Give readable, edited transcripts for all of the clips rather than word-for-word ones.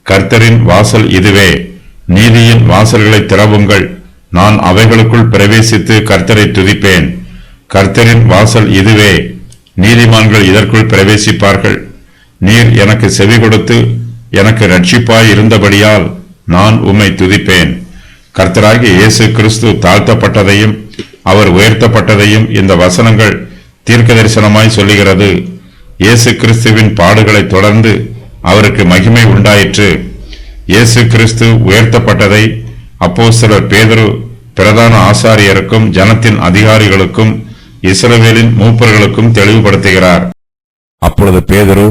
கர்த்தரின் வாசல் இதுவே, நீதியின் வாசல்களை திறவுங்கள், நான் அவைகளுக்குள் பிரவேசித்து கர்த்தரை துதிப்பேன். கர்த்தரின் வாசல் இதுவே, நீதிமான்கள் இதற்குள் பிரவேசிப்பார்கள். நீர் எனக்கு செவி கொடுத்து எனக்கு இரட்சிப்பாய் இருந்தபடியால் நான் உம்மை துதிப்பேன். கர்த்தராகிய இயேசு கிறிஸ்து தாழ்த்தப்பட்டதையும் அவர் உயர்த்தப்பட்டதையும் இந்த வசனங்கள் தீர்க்க தரிசனமாய் சொல்லுகிறது. இயேசு கிறிஸ்துவின் பாடுகளை தொடர்ந்து அவருக்கு மகிமை உண்டாயிற்று. இயேசு கிறிஸ்து உயர்த்தப்பட்டதை அப்போஸ்தலர் பேதுரு பிரதான ஆசாரியருக்கும் ஜனத்தின் அதிகாரிகளுக்கும் இஸ்ரவேலின் மூப்பர்களுக்கும் தெளிவுபடுத்துகிறார். அப்பொழுது பேதுரு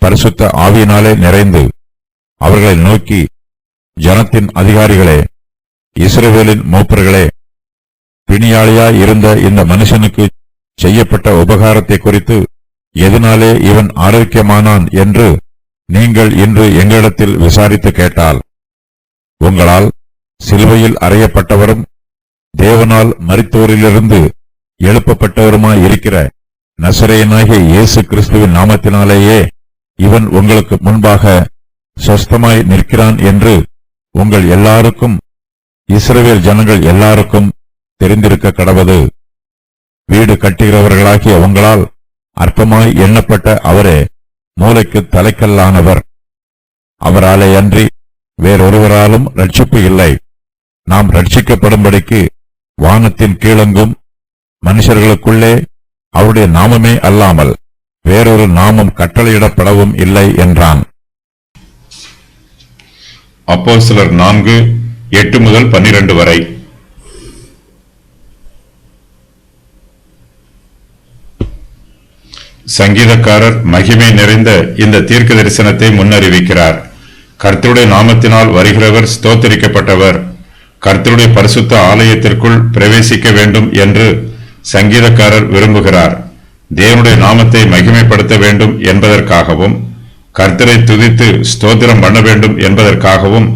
பரிசுத்த ஆவியினாலே நிறைந்து அவர்களை நோக்கி, ஜனத்தின் அதிகாரிகளே, இஸ்ரவேலின் மூப்பர்களே, பிணியாளியாய் இருந்த இந்த மனுஷனுக்கு செய்யப்பட்ட உபகாரத்தை குறித்து எதனாலே இவன் ஆரோக்கியமானான் என்று நீங்கள் இன்று எங்களிடத்தில் விசாரித்து கேட்டால், உங்களால் சிலுவையில் அறையப்பட்டவரும் தேவனால் மரித்தோரிலிருந்து எழுப்பப்பட்டவருமாய் இருக்கிற நசரேயனாகிய இயேசு கிறிஸ்துவின் நாமத்தினாலேயே இவன் உங்களுக்கு முன்பாக சொஸ்தமாய் நிற்கிறான் என்று உங்கள் எல்லாருக்கும், இஸ்ரவேல் ஜனங்கள் எல்லாருக்கும் தெரிந்திருக்க கடவது. வீடு கட்டுகிறவர்களாகிய உங்களால் அற்பமாய் எண்ணப்பட்ட அவரே மூலைக்கு தலைக்கல்லானவர். அவராலே அன்றி வேறொருவராலும் ரட்சிப்பு இல்லை. நாம் ரட்சிக்கப்படும்படிக்கு வானத்தின் கீழெங்கும் மனுஷர்களுக்குள்ளே அவருடைய நாமமே அல்லாமல் வேறொரு நாமம் கட்டளையிடப்படவும் இல்லை என்றான். அப்போஸ்தலர் 4:8-12 வரை. சங்கீதக்காரர் மகிமை நிறைந்த இந்த தீர்க்க தரிசனத்தை முன்னறிவிக்கிறார். கர்த்தருடைய நாமத்தினால் வருகிறவர் ஸ்தோத்தரிக்கப்பட்டவர். கர்த்தருடைய பரிசுத்த ஆலயத்திற்குள் பிரவேசிக்க வேண்டும் என்று சங்கீதக்காரர் விரும்புகிறார். தேவனுடைய நாமத்தை மகிமைப்படுத்த வேண்டும் என்பதற்காகவும் கர்த்தரை துதித்து ஸ்தோத்திரம் பண்ண வேண்டும் என்பதற்காகவும்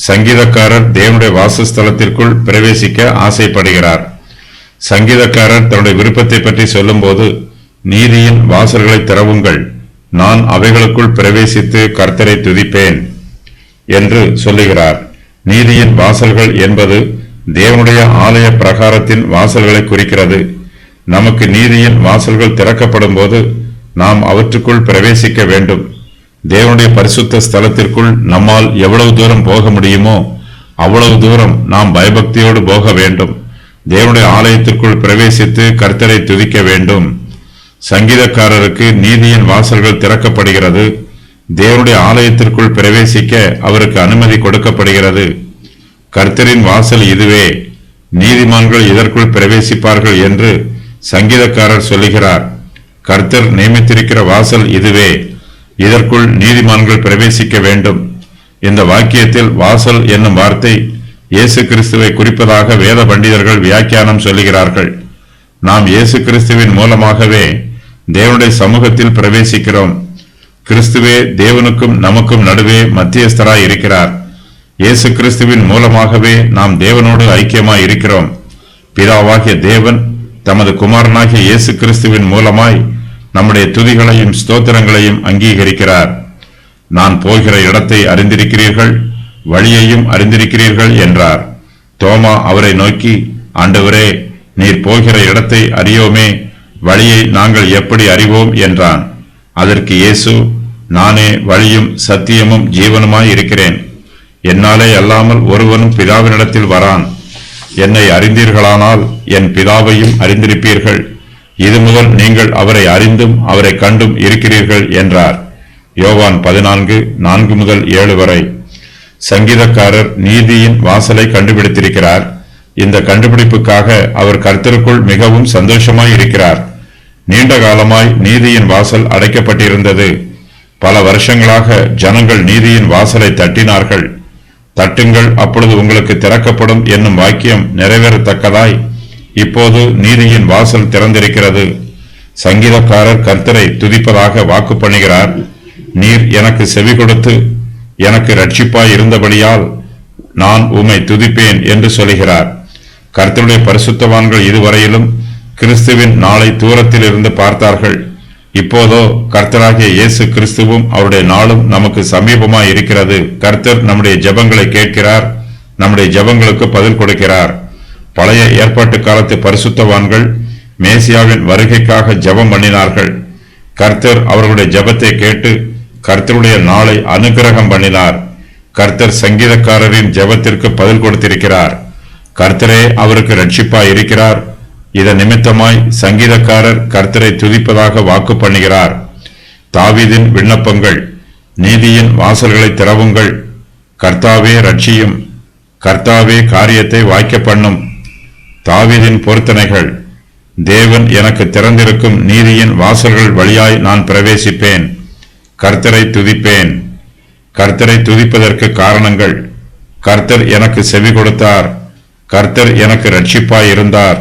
சங்கீதக்காரர் தேவனுடைய வாசஸ்தலத்திற்குள் பிரவேசிக்க ஆசைப்படுகிறார். சங்கீதக்காரர் தன்னுடைய விருப்பத்தை பற்றி சொல்லும்போது, நீதியின் வாசல்களை திறவுங்கள், நான் அவைகளுக்குள் பிரவேசித்து கர்த்தரை துதிப்பேன் என்று சொல்லுகிறார். நீதியின் வாசல்கள் என்பது தேவனுடைய ஆலய பிரகாரத்தின் வாசல்களை குறிக்கிறது. நமக்கு நீதியின் வாசல்கள் திறக்கப்படும் போது நாம் அவற்றுக்குள் பிரவேசிக்க வேண்டும். தேவனுடைய பரிசுத்த ஸ்தலத்திற்குள் நம்மால் எவ்வளவு தூரம் போக முடியுமோ அவ்வளவு தூரம் நாம் பயபக்தியோடு போக வேண்டும். தேவனுடைய ஆலயத்திற்குள் பிரவேசித்து கர்த்தரை துதிக்க வேண்டும். சங்கீதக்காரருக்கு நீதியின் வாசல்கள் திறக்கப்படுகிறது. தேவனுடைய ஆலயத்திற்குள் பிரவேசிக்க அவருக்கு அனுமதி கொடுக்கப்படுகிறது. கர்த்தரின் வாசல் இதுவே, நீதிமான்கள் இதற்குள் பிரவேசிப்பார்கள் என்று சங்கீதக்காரர் சொல்லுகிறார். கர்த்தர் நியமித்திருக்கிற வாசல் இதுவே, இதற்குள் நீதிமான்கள் பிரவேசிக்க வேண்டும். இந்த வாக்கியத்தில் வாசல் என்னும் வார்த்தை இயேசு கிறிஸ்துவை குறிப்பதாக வேத பண்டிதர்கள் வியாக்கியானம் சொல்லுகிறார்கள். நாம் இயேசு கிறிஸ்துவின் மூலமாகவே தேவனுடைய சமூகத்தில் பிரவேசிக்கிறோம். கிறிஸ்துவே தேவனுக்கும் நமக்கும் நடுவே மத்தியஸ்தராய் இருக்கிறார். இயேசு கிறிஸ்துவின் மூலமாகவே நாம் தேவனோடு ஐக்கியமாய் இருக்கிறோம். பிதாவாகிய தேவன் தமது குமாரனாகிய இயேசு கிறிஸ்துவின் மூலமாய் நம்முடைய துதிகளையும் ஸ்தோத்திரங்களையும் அங்கீகரிக்கிறார். நான் போகிற இடத்தை அறிந்திருக்கிறீர்கள், வழியையும் அறிந்திருக்கிறீர்கள் என்றார். தோமா அவரை நோக்கி, ஆண்டவரே, நீர் போகிற இடத்தை அறியோமே, வழியை நாங்கள் எப்படி அறிவோம் என்றான். அதற்கு இயேசு, நானே வழியும் சத்தியமும் ஜீவனுமாய் இருக்கிறேன். என்னாலே அல்லாமல் ஒருவனும் பிதாவினிடத்தில் வரான். என்னை அறிந்தீர்களானால் என் பிதாவையும் அறிந்திருப்பீர்கள். இது முதல் நீங்கள் அவரை அறிந்தும் அவரை கண்டும் இருக்கிறீர்கள் என்றார். யோவான் 14:4-7 வரை. சங்கீதக்காரர் நீதியின் வாசலை கண்டுபிடித்திருக்கிறார். இந்த கண்டுபிடிப்புக்காக அவர் கர்த்தருக்குள் மிகவும் சந்தோஷமாய் இருக்கிறார். நீண்ட காலமாய் நீதியின் வாசல் அடைக்கப்பட்டிருந்தது. பல வருஷங்களாக ஜனங்கள் நீதியின் வாசலை தட்டினார்கள். தட்டுங்கள், அப்பொழுது உங்களுக்கு திறக்கப்படும் என்னும் வாக்கியம் நிறைவேறத்தக்கதாய் இப்போது நீதியின் வாசல் திறந்திருக்கிறது. சங்கீதக்காரர் கர்த்தரை துதிப்பதாக வாக்கு பண்ணுகிறார். நீர் எனக்கு செவி கொடுத்து எனக்கு இரட்சிப்பாய் இருந்தபடியால் நான் உம்மை துதிப்பேன் என்று சொல்கிறார். கர்த்தருடைய பரிசுத்தவான்கள் இதுவரையிலும் கிறிஸ்துவின் நாளை தூரத்தில் இருந்து பார்த்தார்கள். இப்போதோ கர்த்தராகிய இயேசு கிறிஸ்துவும் அவருடைய நாளும் நமக்கு சமீபமாய் இருக்கிறது. கர்த்தர் நம்முடைய ஜெபங்களை கேட்கிறார், நம்முடைய ஜெபங்களுக்கு பதில் கொடுக்கிறார். பழைய ஏற்பாட்டு காலத்து பரிசுத்தவான்கள் மேசியாவின் வருகைக்காக ஜெபம் பண்ணினார்கள். கர்த்தர் அவர்களுடைய ஜெபத்தை கேட்டு கர்த்தருடைய நாளை அனுக்கிரகம் பண்ணினார். கர்த்தர் சங்கீதக்காரரின் ஜெபத்திற்கு பதில் கொடுத்திருக்கிறார். கர்த்தரே அவருக்கு ரட்சிப்பாய் இருக்கிறார். இதன் நிமித்தமாய் சங்கீதக்காரர் கர்த்தரை துதிப்பதாக வாக்கு பண்ணுகிறார். தாவீதின் விண்ணப்பங்கள்: நீதியின் வாசல்களை திறவுங்கள், கர்த்தாவே ரட்சியும், கர்த்தாவே காரியத்தை வாய்க்க பண்ணும். தாவீதின் பொருத்தனைகள்: தேவன் எனக்கு திறந்திருக்கும் நீதியின் வாசல்கள் வழியாய் நான் பிரவேசிப்பேன், கர்த்தரை துதிப்பேன். கர்த்தரை துதிப்பதற்கு காரணங்கள்: கர்த்தர் எனக்கு செவி கொடுத்தார், கர்த்தர் எனக்கு ரட்சிப்பாய் இருந்தார்,